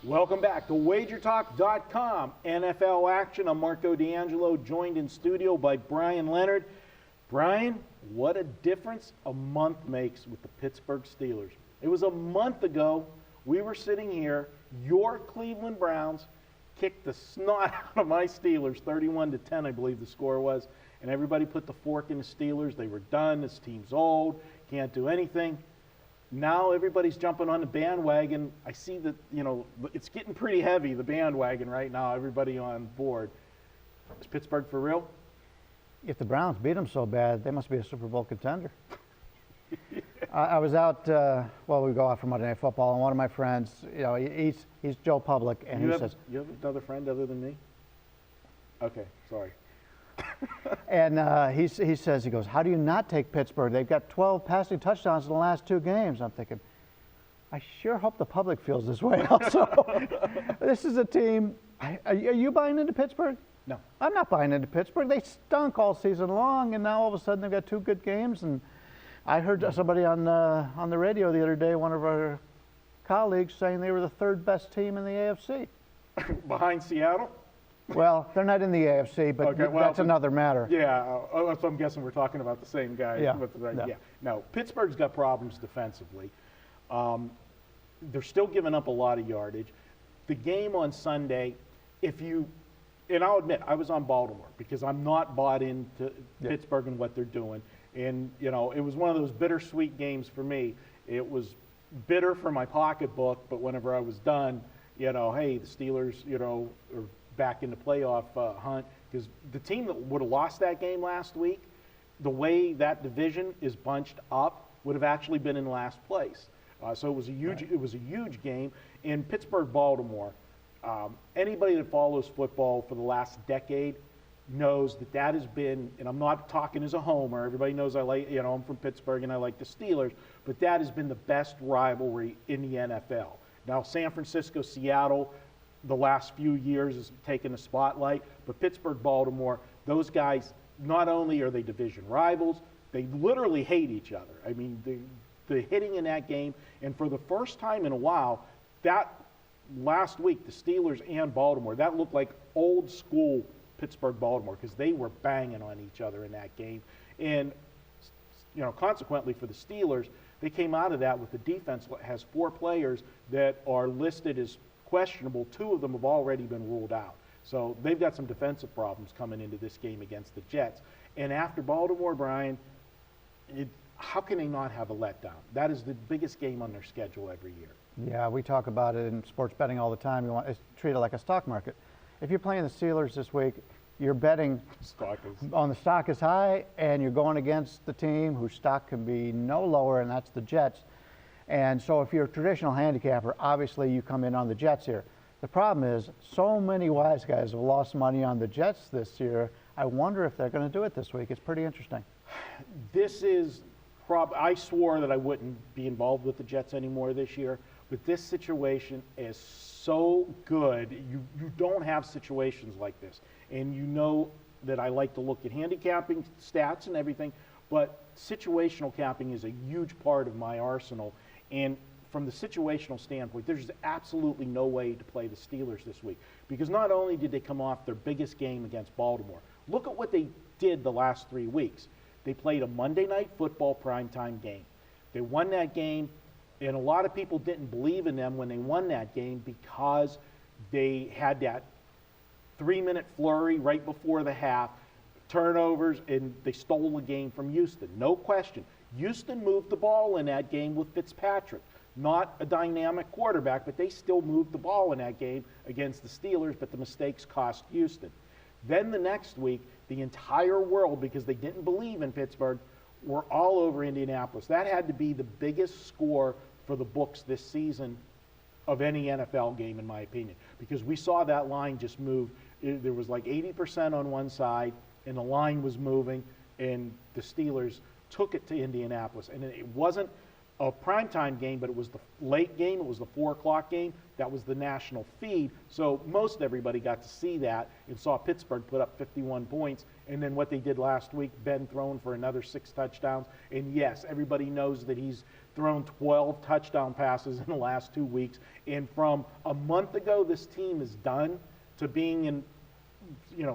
Welcome back to WagerTalk.com. NFL action. I'm Marco D'Angelo, joined in studio by Brian Leonard. Brian, what a difference a month makes with the Pittsburgh Steelers. It was a month ago, we were sitting here, your Cleveland Browns kicked the snot out of my Steelers, 31-10, I believe the score was, and everybody put the fork in the Steelers. They were done. This team's old, can't do anything. Now everybody's jumping on the bandwagon. I see that, it's getting pretty heavy, the bandwagon right now, everybody on board. Is Pittsburgh for real? If the Browns beat them so bad, they must be a Super Bowl contender. I was out, we go out for Monday Night Football, and one of my friends, he's Joe Public, and he says... You have another friend other than me? Okay, sorry. And he says, he goes, how do you not take Pittsburgh? They've got 12 passing touchdowns in the last 2 games. I'm thinking, I sure hope the public feels this way also. This is a team, are you buying into Pittsburgh? No. I'm not buying into Pittsburgh. They stunk all season long, and now all of a sudden they've got 2 good games. And I heard somebody on the radio the other day, one of our colleagues, saying they were the 3rd best team in the AFC. Behind Seattle? Well, they're not in the AFC, but okay, that's another matter. Yeah, so I'm guessing we're talking about the same guy. Yeah. No, Pittsburgh's got problems defensively. They're still giving up a lot of yardage. The game on Sunday, and I'll admit, I was on Baltimore because I'm not bought into Pittsburgh and what they're doing. And, it was one of those bittersweet games for me. It was bitter for my pocketbook, but whenever I was done, hey, the Steelers, are back in the playoff hunt, because the team that would have lost that game last week, the way that division is bunched up, would have actually been in last place. So it was a huge game. In Pittsburgh-Baltimore, anybody that follows football for the last decade knows that has been, and I'm not talking as a homer, everybody knows I like, I'm from Pittsburgh and I like the Steelers, but that has been the best rivalry in the NFL. Now, San Francisco, Seattle, the last few years has taken the spotlight, but Pittsburgh, Baltimore, those guys, not only are they division rivals, they literally hate each other. I mean, the hitting in that game, and for the first time in a while, that last week, the Steelers and Baltimore, that looked like old school Pittsburgh, Baltimore, because they were banging on each other in that game. And, consequently for the Steelers, they came out of that with the defense has 4 players that are listed as questionable. 2 of them have already been ruled out. So they've got some defensive problems coming into this game against the Jets. And after Baltimore, Brian, how can they not have a letdown? That is the biggest game on their schedule every year. Yeah, we talk about it in sports betting all the time. You want to treat it like a stock market. If you're playing the Steelers this week, you're betting on the stock is high, and you're going against the team whose stock can be no lower, and that's the Jets. And so if you're a traditional handicapper, obviously you come in on the Jets here. The problem is so many wise guys have lost money on the Jets this year. I wonder if they're going to do it this week. It's pretty interesting. This is I swore that I wouldn't be involved with the Jets anymore this year, but this situation is so good. You don't have situations like this. And you know that I like to look at handicapping stats and everything, but situational capping is a huge part of my arsenal. And from the situational standpoint, there's absolutely no way to play the Steelers this week, because not only did they come off their biggest game against Baltimore, look at what they did the last 3 weeks. They played a Monday Night Football primetime game. They won that game, and a lot of people didn't believe in them when they won that game because they had that 3-minute flurry right before the half, turnovers, and they stole the game from Houston. No question. Houston moved the ball in that game with Fitzpatrick. Not a dynamic quarterback, but they still moved the ball in that game against the Steelers, but the mistakes cost Houston. Then the next week, the entire world, because they didn't believe in Pittsburgh, were all over Indianapolis. That had to be the biggest score for the books this season of any NFL game, in my opinion, because we saw that line just move. There was like 80% on one side, and the line was moving, and the Steelers took it to Indianapolis. And it wasn't a primetime game, but it was the late game. It was the 4 o'clock game. That was the national feed. So most everybody got to see that and saw Pittsburgh put up 51 points. And then what they did last week, Ben thrown for another 6 touchdowns. And yes, everybody knows that he's thrown 12 touchdown passes in the last 2 weeks. And from a month ago, this team is done to being in,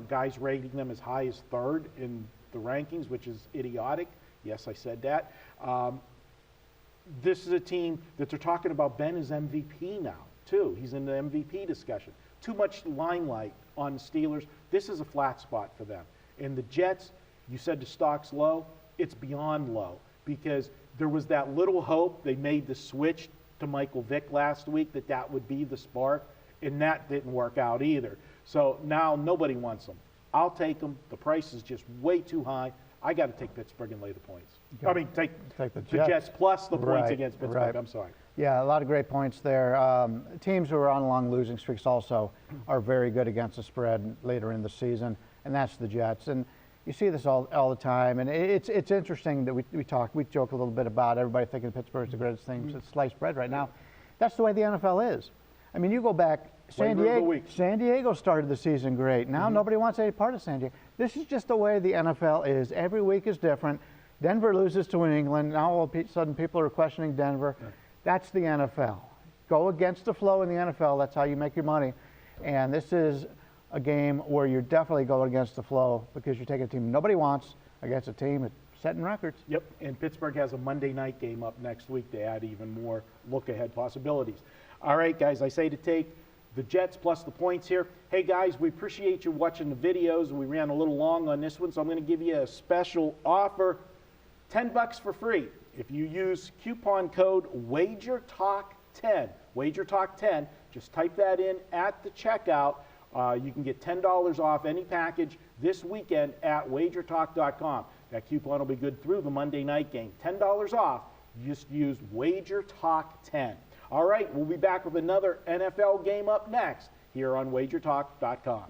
guys rating them as high as third in the rankings, which is idiotic. Yes, I said that. This is a team that they're talking about Ben as MVP now, too. He's in the MVP discussion. Too much limelight on the Steelers. This is a flat spot for them. And the Jets, you said the stock's low. It's beyond low because there was that little hope. They made the switch to Michael Vick last week that would be the spark, and that didn't work out either. So now nobody wants them. I'll take them. The price is just way too high. I got to take Pittsburgh and lay the points. I mean, take the Jets plus the points against Pittsburgh. Right. I'm sorry. Yeah, a lot of great points there. Teams who are on long losing streaks also are very good against the spread later in the season, and that's the Jets. And you see this all the time, and it's interesting that we joke a little bit about everybody thinking Pittsburgh's the greatest thing since sliced bread right now. That's the way the NFL is. I mean, you go back, San Diego started the season great. Now nobody wants any part of San Diego. This is just the way the NFL is. Every week is different. Denver loses to New England. Now all of a sudden people are questioning Denver. Yeah. That's the NFL. Go against the flow in the NFL. That's how you make your money. And this is a game where you're definitely going against the flow because you're taking a team nobody wants against a team that's setting records. Yep, and Pittsburgh has a Monday night game up next week to add even more look-ahead possibilities. All right, guys, I say to take the Jets plus the points here. Hey, guys, we appreciate you watching the videos. We ran a little long on this one, so I'm going to give you a special offer, $10 for free. If you use coupon code WAGERTALK10, WAGERTALK10, just type that in at the checkout. You can get $10 off any package this weekend at wagertalk.com. That coupon will be good through the Monday night game. $10 off. Just use WagerTalk10. All right, we'll be back with another NFL game up next here on wagertalk.com.